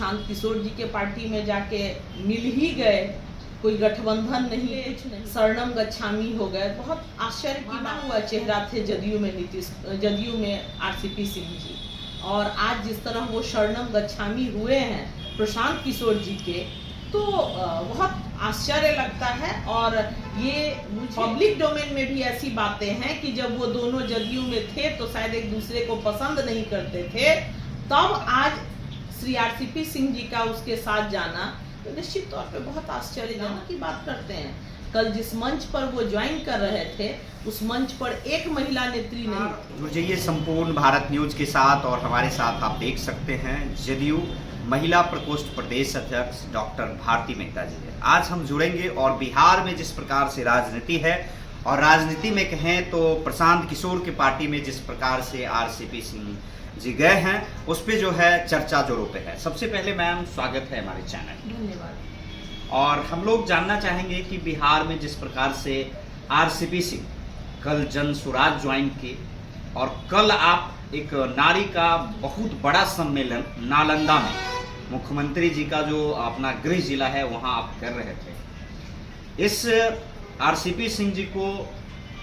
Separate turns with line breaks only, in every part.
प्रशांत किशोर जी के पार्टी में जाके मिल ही गए, कोई गठबंधन नहीं, कुछ नहीं, शरणम गच्छामी हो गए। बहुत आश्चर्य की बात हुआ चेहरा थे जदयू में आरसीपी सिंह जी, और आज जिस तरह वो शरणम गच्छामी हुए हैं प्रशांत किशोर जी के, तो बहुत आश्चर्य लगता है। और ये पब्लिक डोमेन में भी ऐसी बातें हैं कि जब वो दोनों जदयू में थे तो शायद एक दूसरे को पसंद नहीं करते थे, तब आज श्री आरसीपी सिंह जी का उसके साथ जाना तो निश्चित तौर पे बहुत आश्चर्यजनक की बात करते हैं। कल जिस मंच पर वो ज्वाइन कर रहे थे उस मंच पर एक महिला नेत्री नहीं थी।
जुड़ जाइए संपूर्ण भारत न्यूज के साथ, और हमारे साथ आप देख सकते हैं जदयू महिला प्रकोष्ठ प्रदेश अध्यक्ष डॉक्टर भारती मेहता जी है। आज हम जुड़ेंगे और बिहार में जिस प्रकार से राजनीति है, और राजनीति में कहें तो प्रशांत किशोर की पार्टी में जिस प्रकार से आरसीपी सिंह जी गए हैं, उस पे जो है चर्चा जोरों पे है। सबसे पहले मैम स्वागत है हमारे चैनल।
धन्यवाद।
और हम लोग जानना चाहेंगे कि बिहार में जिस प्रकार से आरसीपी सिंह कल जन स्वराज ज्वाइन किए, और कल आप एक नारी का बहुत बड़ा सम्मेलन नालंदा में मुख्यमंत्री जी का जो अपना गृह जिला है वहां आप कर रहे थे। इस आरसीपी सिंह जी को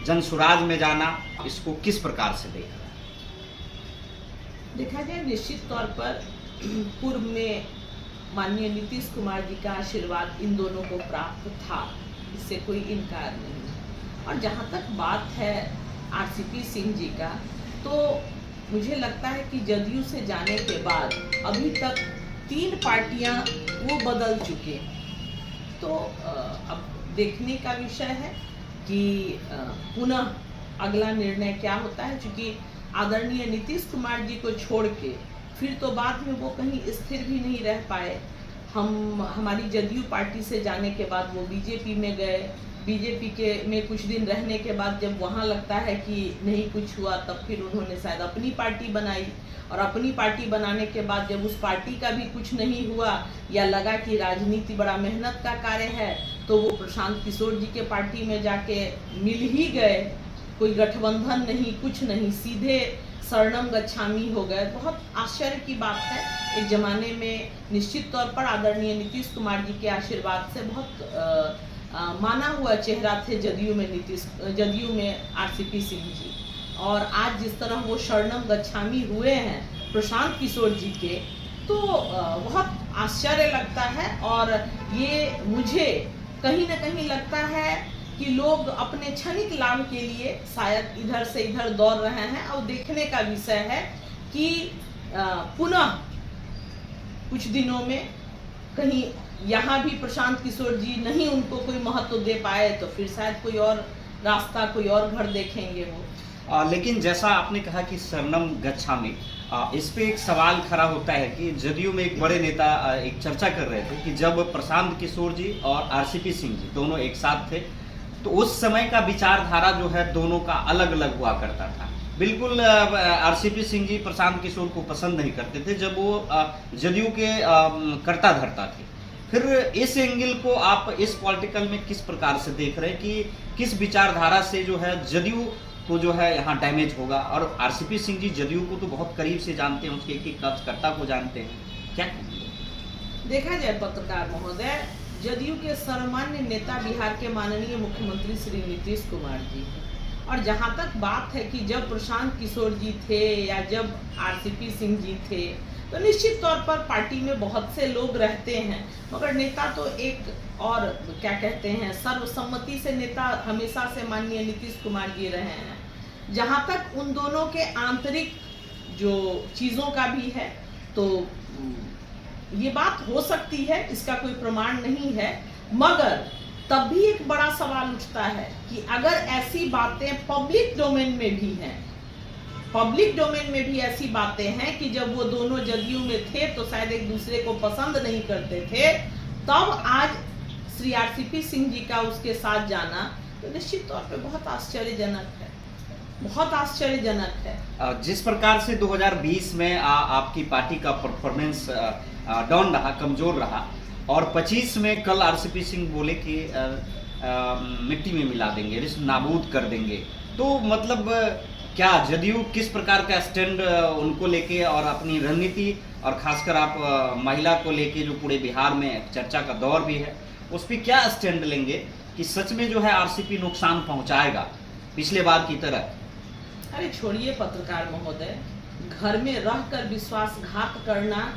जन स्वराज में जाना, इसको किस प्रकार से
देखा जाए, निश्चित तौर पर पूर्व में माननीय नीतीश कुमार जी का आशीर्वाद इन दोनों को प्राप्त था, इससे कोई इनकार नहीं। और जहाँ तक बात है आरसीपी सिंह जी का, तो मुझे लगता है कि जदयू से जाने के बाद अभी तक 3 पार्टियां वो बदल चुके हैं। तो अब देखने का विषय है कि पुनः अगला निर्णय क्या होता है, क्योंकि आदरणीय नीतीश कुमार जी को छोड़ के फिर तो बाद में वो कहीं स्थिर भी नहीं रह पाए। हमारी जदयू पार्टी से जाने के बाद वो बीजेपी में गए, बीजेपी के में कुछ दिन रहने के बाद जब वहाँ लगता है कि नहीं कुछ हुआ, तब फिर उन्होंने शायद अपनी पार्टी बनाई, और अपनी पार्टी बनाने के बाद जब उस पार्टी का भी कुछ नहीं हुआ या लगा कि राजनीति बड़ा मेहनत का कार्य है, तो वो प्रशांत किशोर जी के पार्टी में जाके मिल ही गए, कोई गठबंधन नहीं, कुछ नहीं, सीधे शरणम गच्छामी हो गए। बहुत आश्चर्य की बात है। एक जमाने में निश्चित तौर पर आदरणीय नीतीश कुमार जी के आशीर्वाद से बहुत माना हुआ चेहरा थे जदयू में आरसीपी सिंह जी, और आज जिस तरह वो शरणम गच्छामी हुए हैं प्रशांत किशोर जी के, तो बहुत आश्चर्य लगता है। और ये मुझे कहीं ना कहीं लगता है कि लोग अपने क्षणिक लाभ के लिए शायद इधर से इधर दौड़ रहे हैं, और देखने का विषय है कि पुनः कुछ दिनों में कहीं यहाँ भी प्रशांत किशोर जी नहीं उनको कोई महत्व दे पाए, तो फिर शायद कोई और रास्ता, कोई और घर देखेंगे वो।
लेकिन जैसा आपने कहा कि शरणम गच्छामी, इस पे एक सवाल खड़ा होता है कि जदयू में एक बड़े नेता एक चर्चा कर रहे थे कि जब प्रशांत किशोर जी और आरसीपी सिंह जी दोनों एक साथ थे, तो उस समय का विचारधारा जो है दोनों का अलग अलग हुआ करता था। बिल्कुल आरसीपी सिंह जी प्रशांत किशोर को पसंद नहीं करते थे जब वो जदयू के कर्ता धर्ता थे। फिर इस एंगल को आप इस पॉलिटिकल में किस प्रकार से देख रहे हैं कि किस विचारधारा से जो है जदयू को जो है यहाँ डैमेज होगा? और आरसीपी सिंह जी जदयू को तो बहुत करीब से जानते हैं, उसके एक कार्यकर्ता को जानते हैं, क्या
देखा जाए पत्रकार महोदय, जदयू के सर्वमान्य नेता बिहार के माननीय मुख्यमंत्री श्री नीतीश कुमार जी हैं, और जहाँ तक बात है कि जब प्रशांत किशोर जी थे या जब आरसीपी सिंह जी थे, तो निश्चित तौर पर पार्टी में बहुत से लोग रहते हैं, मगर नेता तो एक, और क्या कहते हैं, सर्वसम्मति से नेता हमेशा से माननीय नीतीश कुमार जी रहे हैं। जहाँ तक उन दोनों के आंतरिक जो चीज़ों का भी है, तो ये बात हो सकती है, इसका कोई प्रमाण नहीं है, मगर तब भी एक बड़ा सवाल उठता है कि अगर ऐसी बातें पब्लिक डोमेन में भी हैं, पब्लिक डोमेन में भी ऐसी बातें हैं कि जब वो दोनों जदयू में थे तो शायद एक दूसरे को पसंद नहीं करते थे, तब आज श्री आरसीपी सिंह जी का उसके साथ जाना तो निश्चित तौर पे बहुत आश्चर्यजनक है, बहुत आश्चर्यजनक है।
जिस प्रकार से 2020 में आपकी पार्टी का परफॉर्मेंस डाउन रहा, कमजोर रहा, और 25 में कल आरसीपी सिंह बोले कि मिट्टी में मिला देंगे, रिश्त नाबूद कर देंगे, तो मतलब क्या जदयू किस प्रकार का स्टैंड उनको लेके और अपनी रणनीति और खासकर आप महिला को लेके जो पूरे बिहार में चर्चा का दौर भी है, उस पर क्या स्टैंड लेंगे कि सच में जो है आरसीपी नुकसान पहुंचाएगा पिछले बार की तरह?
अरे छोड़िए पत्रकार महोदय, घर में रहकर विश्वासघात करना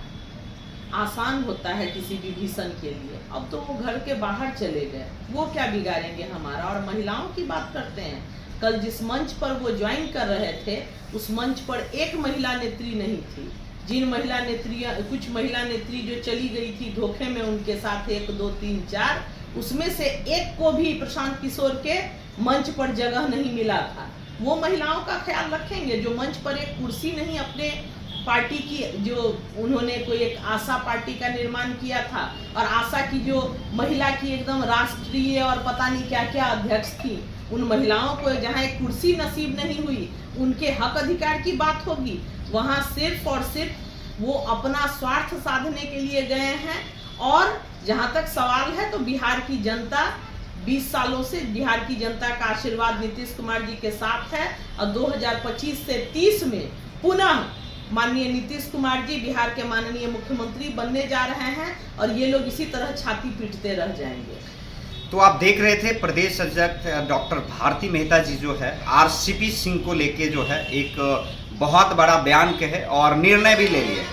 आसान होता है किसी विभीषण के लिए। अब तो वो घर के बाहर चले गए, वो क्या बिगाड़ेंगे हमारा। और महिलाओं की बात करते हैं, कल जिस मंच पर वो ज्वाइन कर रहे थे उस मंच पर एक महिला नेत्री नहीं थी। जिन महिला नेत्रियां, कुछ महिला नेत्री जो चली गई थी धोखे में, उनके साथ 1 2 3 4, उसमें से एक को भी प्रशांत किशोर के मंच पर जगह नहीं मिला था। वो महिलाओं का ख्याल रखेंगे जो मंच पर एक कुर्सी नहीं अपने पार्टी की, जो उन्होंने कोई एक आशा पार्टी का निर्माण किया था, और आशा की जो महिला की एकदम राष्ट्रीय और पता नहीं क्या क्या अध्यक्ष थी, उन महिलाओं को जहां एक कुर्सी नसीब नहीं हुई, उनके हक अधिकार की बात होगी। वहां सिर्फ और सिर्फ वो अपना स्वार्थ साधने के लिए गए हैं। और जहां तक सवाल है तो बिहार की जनता 20 सालों से बिहार की जनता का आशीर्वाद नीतीश कुमार जी के साथ है, और 2025 से 30 में पुनः माननीय नीतीश कुमार जी बिहार के माननीय मुख्यमंत्री बनने जा रहे हैं, और ये लोग इसी तरह छाती पीटते रह जाएंगे।
तो आप देख रहे थे प्रदेश अध्यक्ष डॉक्टर भारती मेहता जी जो है आरसीपी सिंह को लेके जो है एक बहुत बड़ा बयान कहे और निर्णय भी ले लिए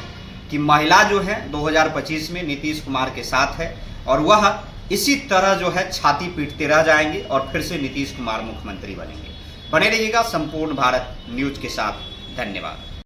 कि महिला जो है 2025 में नीतीश कुमार के साथ है, और वह इसी तरह जो है छाती पीटते रह जाएंगे और फिर से नीतीश कुमार मुख्यमंत्री बनेंगे। बने रहिएगा संपूर्ण भारत न्यूज के साथ। धन्यवाद।